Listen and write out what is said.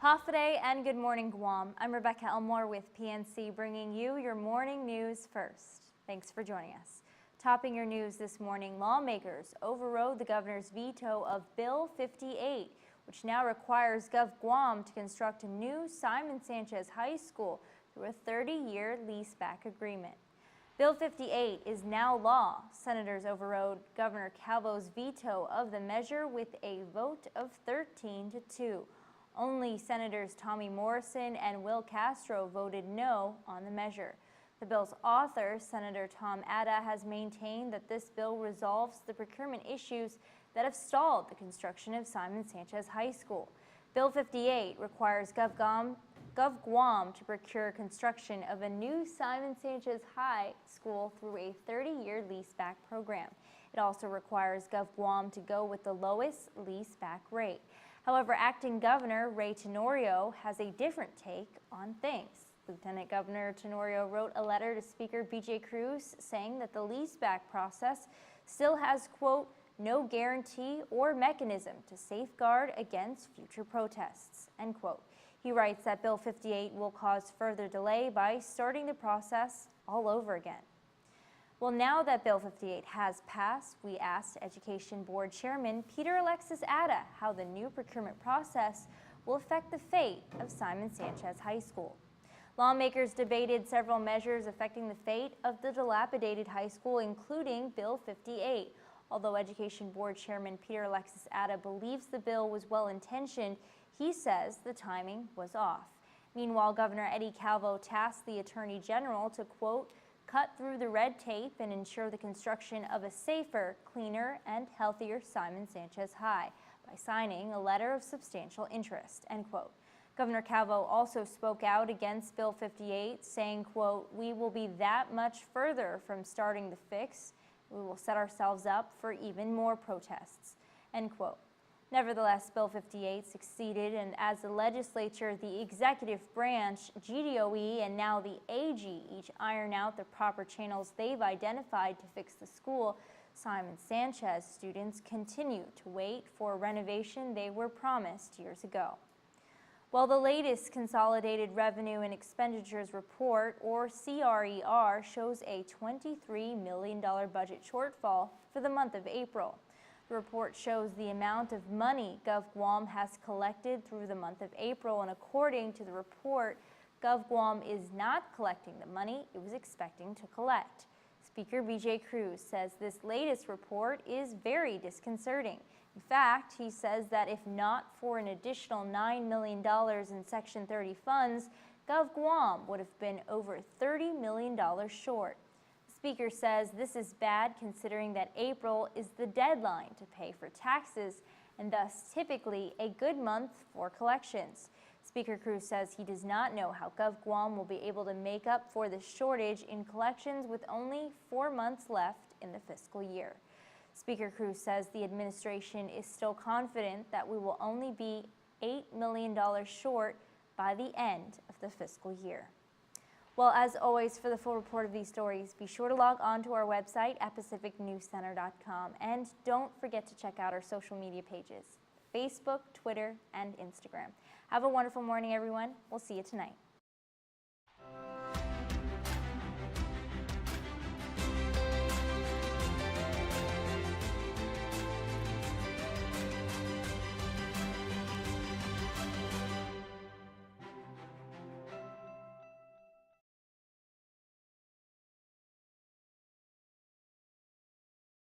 Hafide and good morning, Guam. I'm Rebecca Elmore with PNC, bringing you your morning news first. Thanks for joining us. Topping your news this morning, lawmakers overrode the governor's veto of Bill 58, which now requires GUAM to construct a new Simon Sanchez High School through a 30-year leaseback agreement. Bill 58 is now law. Senators overrode Governor Calvo's veto of the measure with a vote of 13-2. Only Senators Tommy Morrison and Will Castro voted no on the measure. The bill's author, Senator Tom Adda, has maintained that this bill resolves the procurement issues that have stalled the construction of Simon Sanchez High School. Bill 58 requires GUAM to procure construction of a new Simon Sanchez High School through a 30-year leaseback program. It also requires GUAM to go with the lowest leaseback rate. However, Acting Governor Ray Tenorio has a different take on things. Lieutenant Governor Tenorio wrote a letter to Speaker B.J. Cruz saying that the leaseback process still has, quote, no guarantee or mechanism to safeguard against future protests, end quote. He writes that Bill 58 will cause further delay by starting the process all over again. Well, now that Bill 58 has passed, we asked Education Board Chairman Peter Alexis Adda how the new procurement process will affect the fate of Simon Sanchez High School. Lawmakers debated several measures affecting the fate of the dilapidated high school, including Bill 58. Although Education Board Chairman Peter Alexis Adda believes the bill was well-intentioned, he says the timing was off. Meanwhile, Governor Eddie Calvo tasked the Attorney General to, quote, cut through the red tape and ensure the construction of a safer, cleaner, and healthier Simon Sanchez High by signing a letter of substantial interest, end quote. Governor Calvo also spoke out against Bill 58, saying, quote, we will be that much further from starting the fix. We will set ourselves up for even more protests, end quote. Nevertheless, Bill 58 succeeded, and as the legislature, the executive branch, GDOE, and now the AG each iron out the proper channels they've identified to fix the school, Simon Sanchez students continue to wait for a renovation they were promised years ago. Well, the latest Consolidated Revenue and Expenditures Report, or CRER, shows a $23 million budget shortfall for the month of April. The report shows the amount of money GUAM has collected through the month of April, and according to the report, GUAM is not collecting the money it was expecting to collect. Speaker B.J. Cruz says this latest report is very disconcerting. In fact, he says that if not for an additional $9 million in Section 30 funds, GUAM would have been over $30 million short. Speaker says this is bad considering that April is the deadline to pay for taxes and thus typically a good month for collections. Speaker Cruz says he does not know how GUAM will be able to make up for the shortage in collections with only 4 months left in the fiscal year. Speaker Cruz says the administration is still confident that we will only be $8 million short by the end of the fiscal year. Well, as always, for the full report of these stories, be sure to log on to our website at pacificnewscenter.com, and don't forget to check out our social media pages, Facebook, Twitter, and Instagram. Have a wonderful morning, everyone. We'll see you tonight.